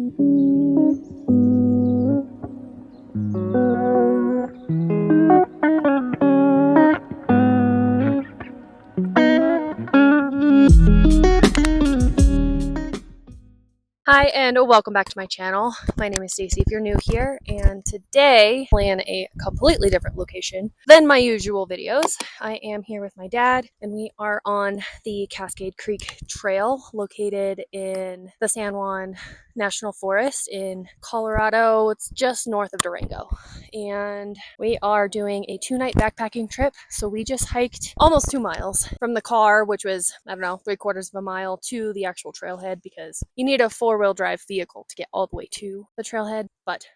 Hi and welcome back to my channel. My name is Stacy if you're new here, and today I plan a completely different location than my usual videos. I am here with my dad and we are on the Cascade Creek Trail located in the San Juan National Forest in Colorado. It's just north of Durango, and we are doing a 2-night backpacking trip. So we just hiked almost 2 miles from the car, which was, I don't know, 3/4 of a mile, to the actual trailhead, because you need a 4-wheel drive vehicle to get all the way to the trailhead, but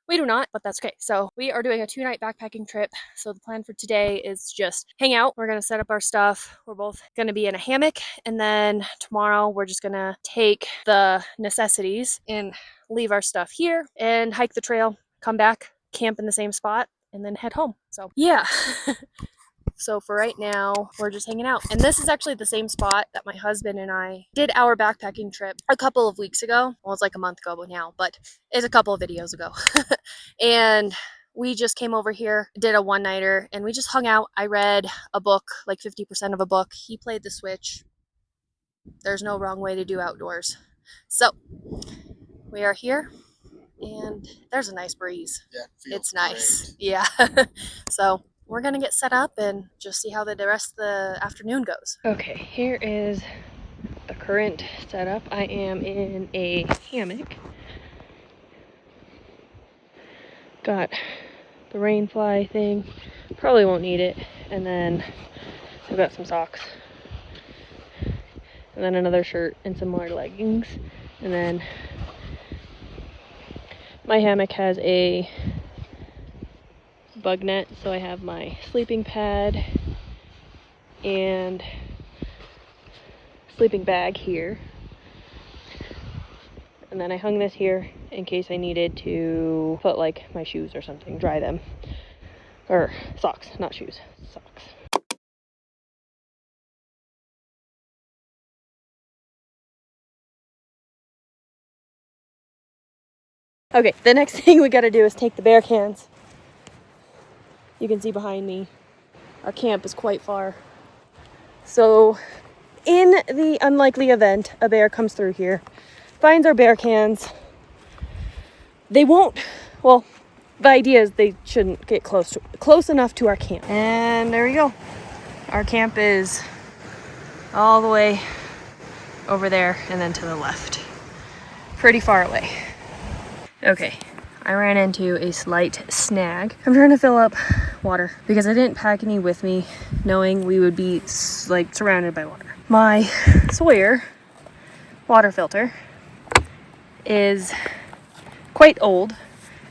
we do not, but that's okay. So we are doing a 2-night backpacking trip. So the plan for today is just hang out. We're going to set up our stuff. We're both going to be in a hammock. And then tomorrow we're just going to take the necessities and leave our stuff here and hike the trail, come back, camp in the same spot, and then head home. So yeah. So for right now, we're just hanging out. And this is actually the same spot that my husband and I did our backpacking trip a couple of weeks ago. Well, it's like a month ago now, but it's a couple of videos ago. And we just came over here, did a one-nighter, and we just hung out. I read a book, like 50% of a book. He played the Switch. There's no wrong way to do outdoors. So we are here, and there's a nice breeze. Yeah, it's nice. Great. Yeah. So we're gonna get set up and just see how the rest of the afternoon goes. Okay, here is the current setup. I am in a hammock. Got the rain fly thing. Probably won't need it. And then I've got some socks. And then another shirt and some more leggings. And then my hammock has a bug net, so I have my sleeping pad and sleeping bag here, and then I hung this here in case I needed to put like my shoes or something, dry them, or socks, not shoes, socks. Okay, the next thing we gotta do is take the bear cans. You can see behind me, our camp is quite far. So in the unlikely event a bear comes through here, finds our bear cans, they won't, well, the idea is they shouldn't get close enough to our camp. And there we go. Our camp is all the way over there and then to the left. Pretty far away. Okay. I ran into a slight snag. I'm trying to fill up water because I didn't pack any with me, knowing we would be like surrounded by water. My Sawyer water filter is quite old,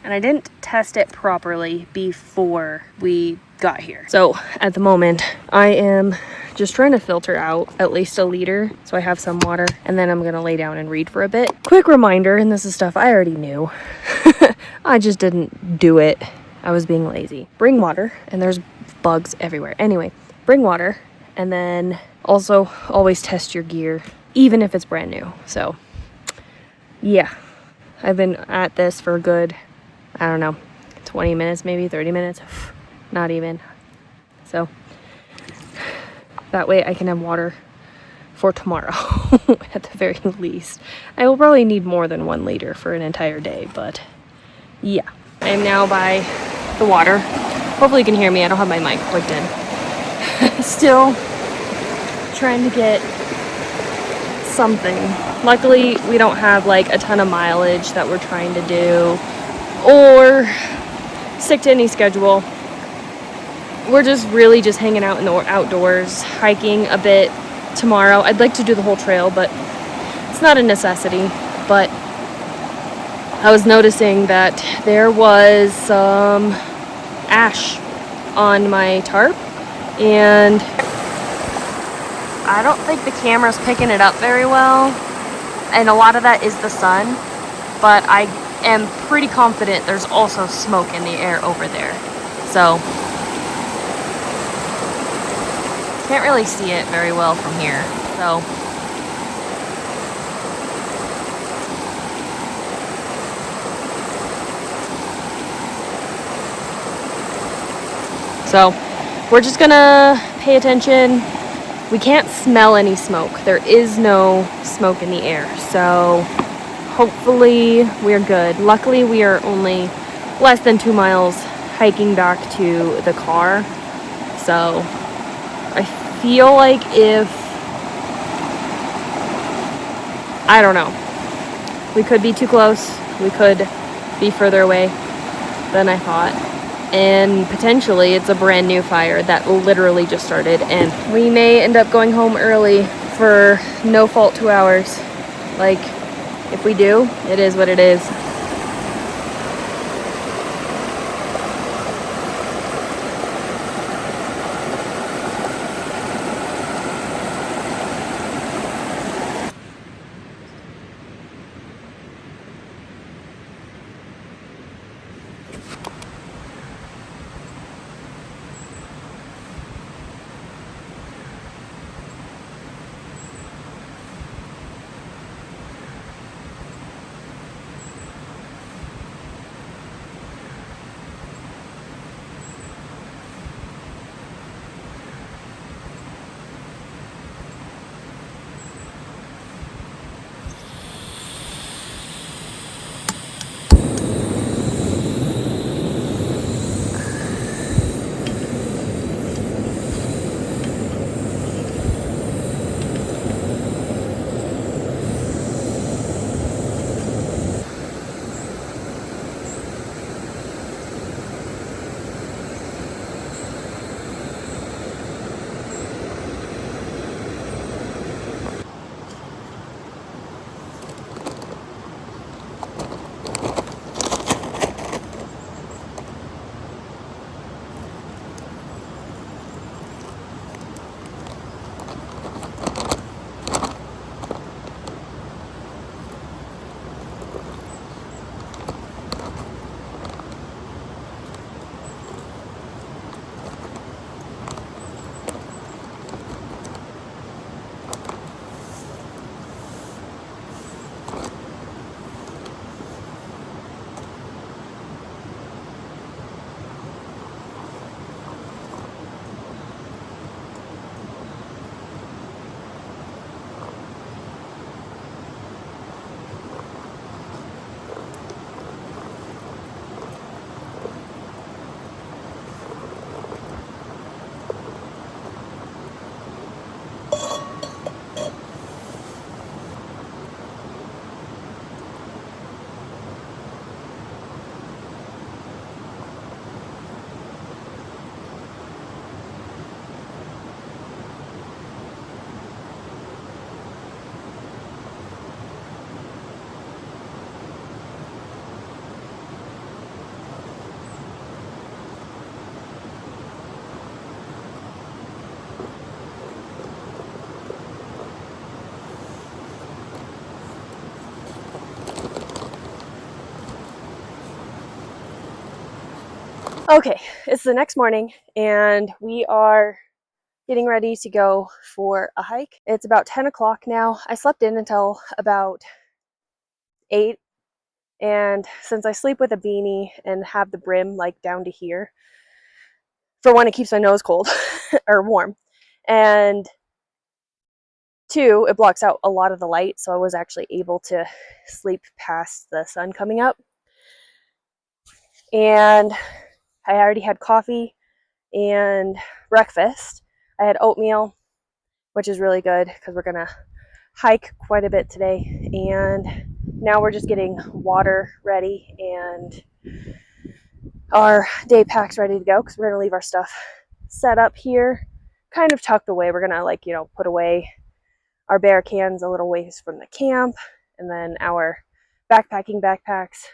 and I didn't test it properly before we got here. So at the moment, I am just trying to filter out at least a liter so I have some water, and then I'm gonna lay down and read for a bit. Quick reminder, and this is stuff I already knew. I just didn't do it. I was being lazy. Bring water, and there's bugs everywhere. Anyway, bring water, and then also always test your gear, even if it's brand new. So yeah, I've been at this for a good, I don't know, 20 minutes, maybe 30 minutes, not even. So that way I can have water for tomorrow at the very least. I will probably need more than 1 liter for an entire day, but yeah. I am now by the water. Hopefully you can hear me. I don't have my mic plugged in. Still trying to get something. Luckily, we don't have like a ton of mileage that we're trying to do or stick to any schedule. We're just really just hanging out in the outdoors, hiking a bit tomorrow. I'd like to do the whole trail, but it's not a necessity. But I was noticing that there was some ash on my tarp, and I don't think the camera's picking it up very well, and a lot of that is the sun, but I am pretty confident there's also smoke in the air over there. So can't really see it very well from here. So So we're just gonna pay attention. We can't smell any smoke. There is no smoke in the air. So hopefully we're good. Luckily we are only less than 2 miles hiking back to the car. So I feel like I don't know. We could be too close. We could be further away than I thought. And potentially it's a brand new fire that literally just started, and we may end up going home early for no fault 2 hours. Like, if we do, it is what it is. Okay, it's the next morning and we are getting ready to go for a hike. It's about 10 o'clock now. I slept in until about 8, and since I sleep with a beanie and have the brim like down to here, for one, it keeps my nose cold or warm, and two, it blocks out a lot of the light, so I was actually able to sleep past the sun coming up. And I already had coffee and breakfast. I had oatmeal, which is really good because we're gonna hike quite a bit today. And now we're just getting water ready and our day packs ready to go because we're gonna leave our stuff set up here, kind of tucked away. We're gonna put away our bear cans a little ways from the camp, and then our backpacks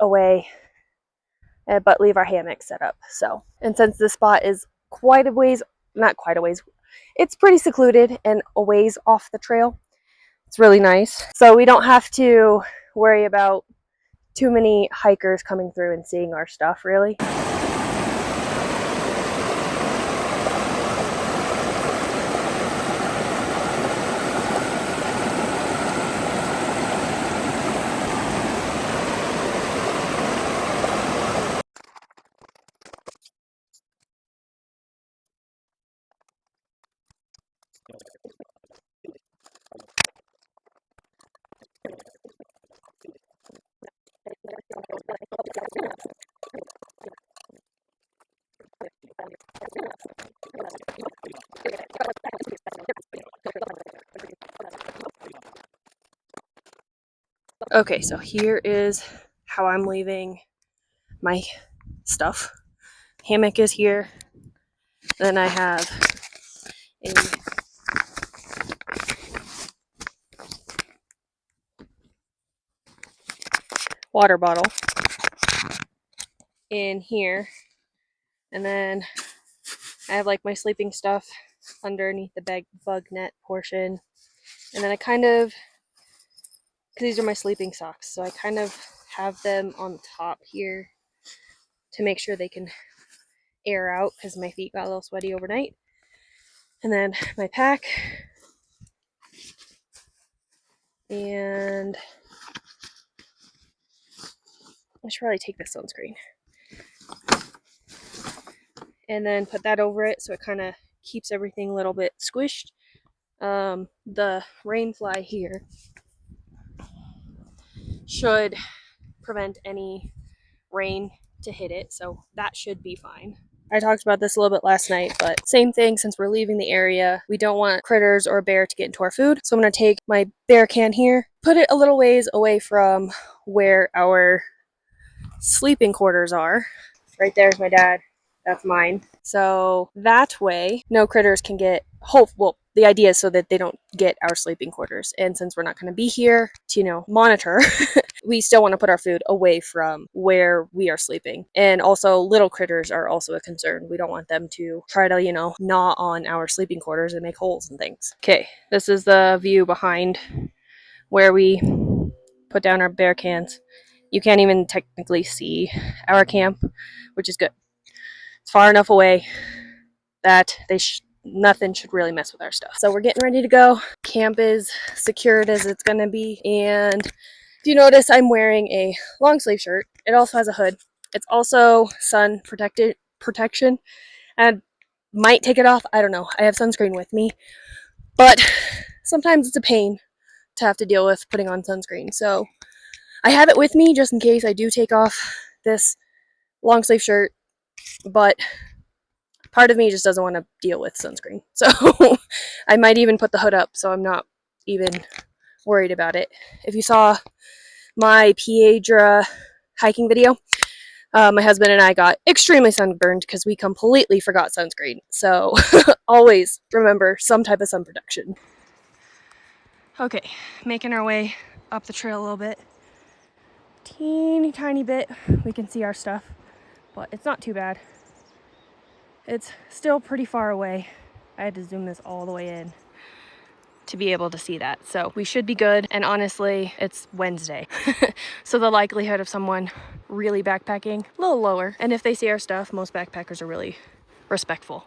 away, but leave our hammock set up. So, and since this spot is quite a ways, not quite a ways, it's pretty secluded and a ways off the trail. It's really nice. So we don't have to worry about too many hikers coming through and seeing our stuff, really. Okay, so here is how I'm leaving my stuff. Hammock is here. Then I have a water bottle in here. And then I have like my sleeping stuff underneath the bug net portion. And then I kind of, because these are my sleeping socks, so I kind of have them on the top here to make sure they can air out because my feet got a little sweaty overnight. And then my pack. And I should probably take this sunscreen. And then put that over it so it kind of keeps everything a little bit squished. The rain fly here should prevent any rain to hit it, so that should be fine. I talked about this a little bit last night, but same thing, since we're leaving the area, we don't want critters or a bear to get into our food. So I'm going to take my bear can here, put it a little ways away from where our sleeping quarters are. Right there's my dad. That's mine. So that way, no critters can get, well, the idea is so that they don't get our sleeping quarters. And since we're not going to be here to, monitor, we still want to put our food away from where we are sleeping. And also, little critters are also a concern. We don't want them to try to, gnaw on our sleeping quarters and make holes and things. Okay, this is the view behind where we put down our bear cans. You can't even technically see our camp, which is good. It's far enough away that nothing should really mess with our stuff. So we're getting ready to go. Camp is secured as it's going to be. And if you notice, I'm wearing a long sleeve shirt. It also has a hood. It's also sun protection. And might take it off. I don't know. I have sunscreen with me. But sometimes it's a pain to have to deal with putting on sunscreen. So I have it with me just in case I do take off this long sleeve shirt. But part of me just doesn't want to deal with sunscreen. So I might even put the hood up so I'm not even worried about it. If you saw my Piedra hiking video, my husband and I got extremely sunburned because we completely forgot sunscreen. So always remember some type of sun protection. Okay, making our way up the trail a little bit. Teeny tiny bit. We can see our stuff, but it's not too bad. It's still pretty far away. I had to zoom this all the way in to be able to see that. So we should be good. And honestly, it's Wednesday. So the likelihood of someone really backpacking, a little lower. And if they see our stuff, most backpackers are really respectful.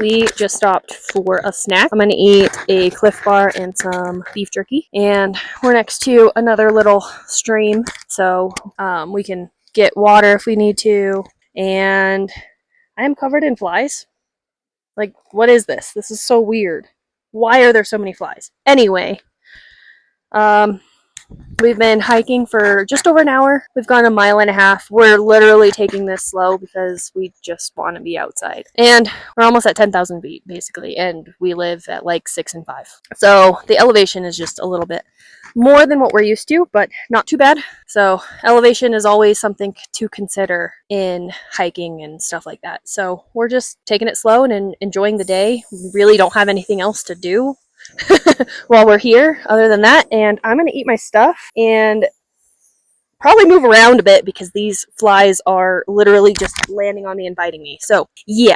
We just stopped for a snack. I'm gonna eat a Cliff Bar and some beef jerky, and we're next to another little stream, so we can get water if we need to. And I am covered in flies. Like, what is this? This is so weird. Why are there so many flies? Anyway, we've been hiking for just over an hour. We've gone 1.5 miles. We're literally taking this slow because we just want to be outside. And we're almost at 10,000 feet, basically, and we live at like 6 and 5. So the elevation is just a little bit more than what we're used to, but not too bad. So elevation is always something to consider in hiking and stuff like that. So we're just taking it slow and enjoying the day. We really don't have anything else to do while we're here other than that. And I'm gonna eat my stuff and probably move around a bit because these flies are literally just landing on me and biting me. So yeah.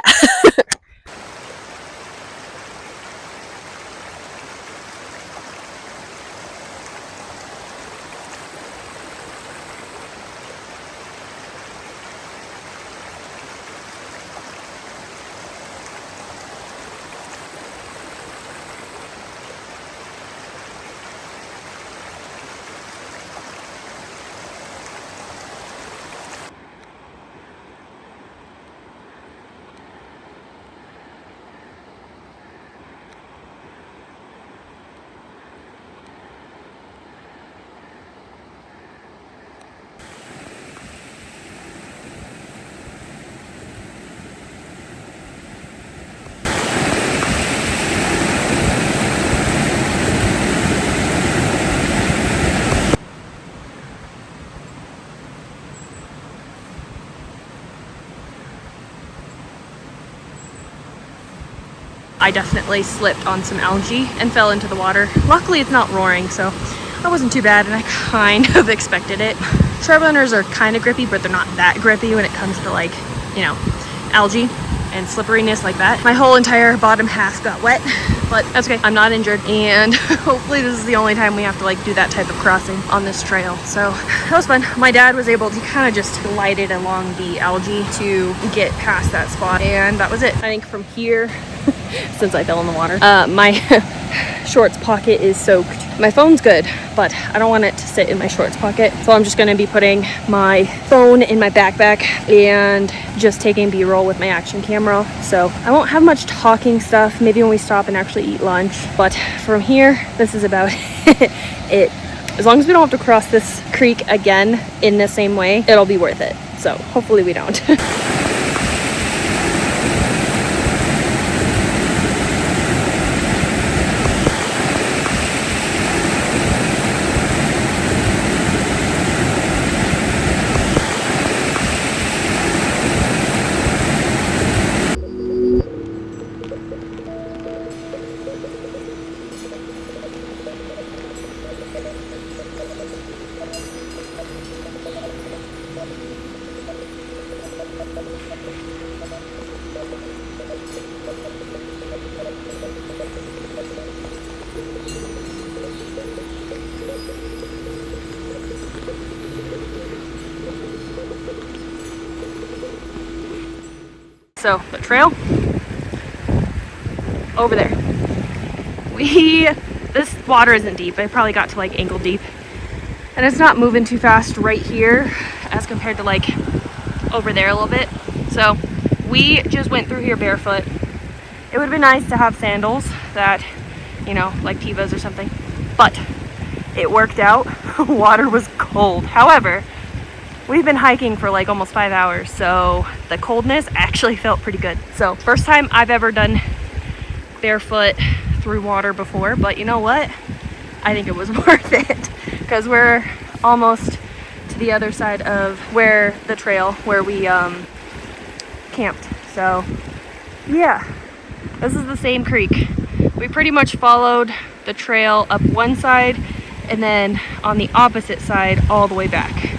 I definitely slipped on some algae and fell into the water. Luckily it's not roaring, so that wasn't too bad, and I kind of expected it. Trail runners are kind of grippy, but they're not that grippy when it comes to, like, you know, algae and slipperiness like that. My whole entire bottom half got wet, but that's okay. I'm not injured, and hopefully this is the only time we have to like do that type of crossing on this trail. So that was fun. My dad was able to kind of just glided along the algae to get past that spot, and that was it. I think from here, since I fell in the water, my shorts pocket is soaked. My phone's good, but I don't want it to sit in my shorts pocket, so I'm just going to be putting my phone in my backpack and just taking B-roll with my action camera. So I won't have much talking stuff, maybe when we stop and actually eat lunch, but from here, this is about it. As long as we don't have to cross this creek again in the same way, it'll be worth it. So hopefully we don't. So the trail over there. This water isn't deep. I probably got to like ankle deep, and it's not moving too fast right here as compared to like over there a little bit. So we just went through here barefoot. It would have been nice to have sandals that, you know, like Tevas or something, but it worked out. Water was cold. However, we've been hiking for like almost 5 hours, so the coldness actually felt pretty good. So first time I've ever done barefoot through water before, but you know what? I think it was worth it because we're almost to the other side of where the trail where we camped. So yeah, this is the same creek. We pretty much followed the trail up one side and then on the opposite side all the way back.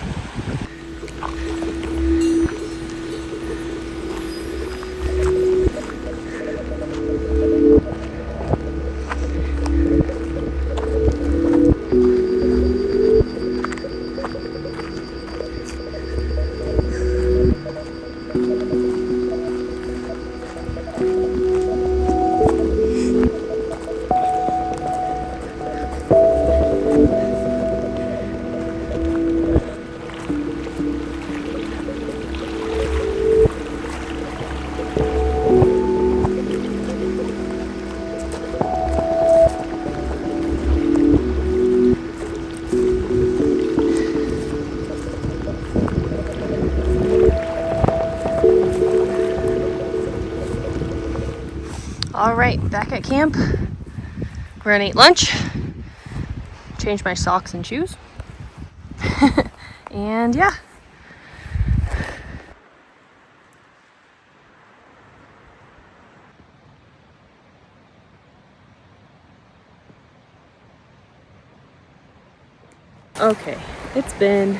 right, back at camp. We're gonna eat lunch, change my socks and shoes, and yeah. Okay, it's been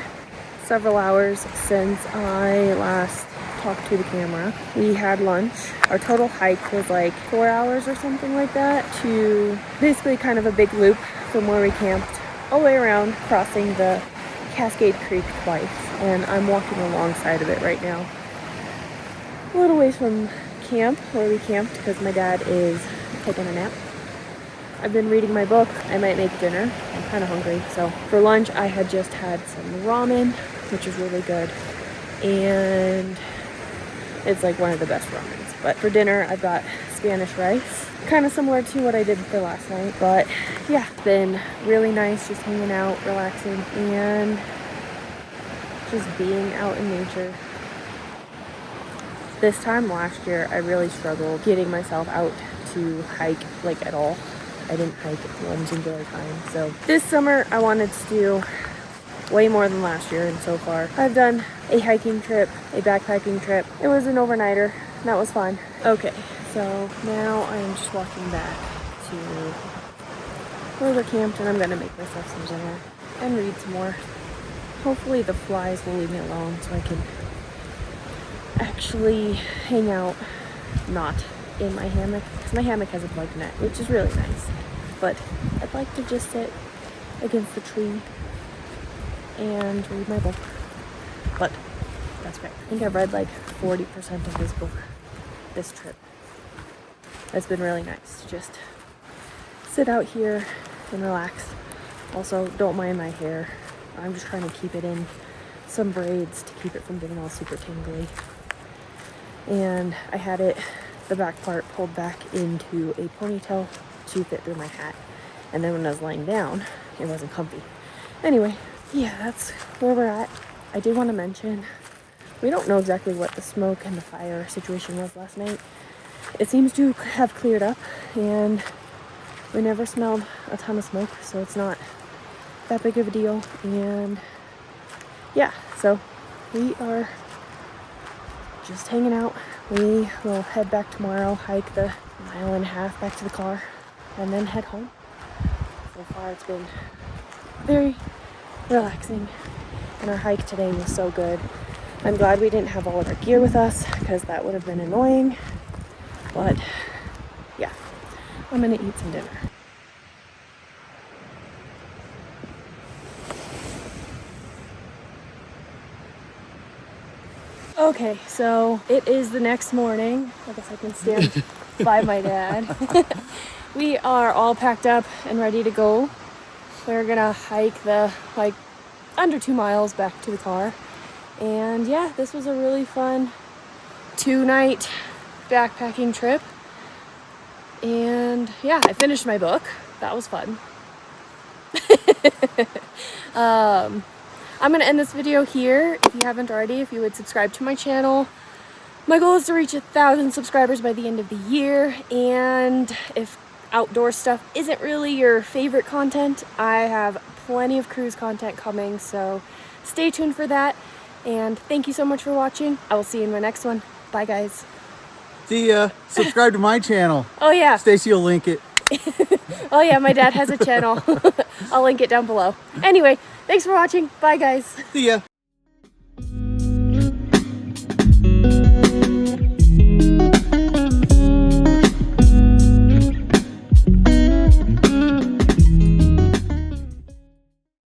several hours since I last talked to the camera. We had lunch. Our total hike was like 4 hours or something like that, to basically kind of a big loop from where we camped all the way around, crossing the Cascade Creek twice. And I'm walking alongside of it right now, a little ways from camp where we camped, because my dad is taking a nap. I've been reading my book. I might make dinner. I'm kind of hungry. So for lunch, I had just had some ramen, which is really good. And it's like one of the best ramens. But for dinner, I've got Spanish rice. Kind of similar to what I did for last night. But yeah, it's been really nice just hanging out, relaxing, and just being out in nature. This time last year, I really struggled getting myself out to hike like at all. I didn't hike one singular time. So this summer I wanted to do way more than last year, and so far I've done a hiking trip, a backpacking trip. It was an overnighter, and that was fun. Okay, so now I'm just walking back to where we're camped, and I'm gonna make myself some dinner and read some more. Hopefully the flies will leave me alone so I can actually hang out, not in my hammock, because my hammock has a bug net, which is really nice, but I'd like to just sit against the tree and read my book. But that's great. I think I've read like 40% of this book this trip. It's been really nice to just sit out here and relax. Also, don't mind my hair. I'm just trying to keep it in some braids to keep it from getting all super tingly. And I had it, the back part, pulled back into a ponytail to fit through my hat. And then when I was laying down, it wasn't comfy. Anyway, yeah, that's where we're at. I did want to mention, we don't know exactly what the smoke and the fire situation was last night. It seems to have cleared up, and we never smelled a ton of smoke, so it's not that big of a deal. And yeah, so we are just hanging out. We will head back tomorrow, hike the 1.5 miles back to the car, and then head home. So far it's been very relaxing, and our hike today was so good. I'm glad we didn't have all of our gear with us, because that would have been annoying. But yeah, I'm gonna eat some dinner. Okay, so it is the next morning. I guess I can stand by my dad. We are all packed up and ready to go. We're gonna hike the under 2 miles back to the car. And yeah, this was a really fun 2-night backpacking trip. And yeah, I finished my book. That was fun. I'm gonna end this video here. If you haven't already, if you would subscribe to my channel. My goal is to reach 1,000 subscribers by the end of the year. And if outdoor stuff isn't really your favorite content, I have plenty of cruise content coming, so stay tuned for that. And thank you so much for watching. I will see you in my next one. Bye, guys. See ya. Subscribe to my channel. Oh yeah. Stacy will link it. Oh yeah, my dad has a channel. I'll link it down below. Anyway, thanks for watching. Bye, guys. See ya.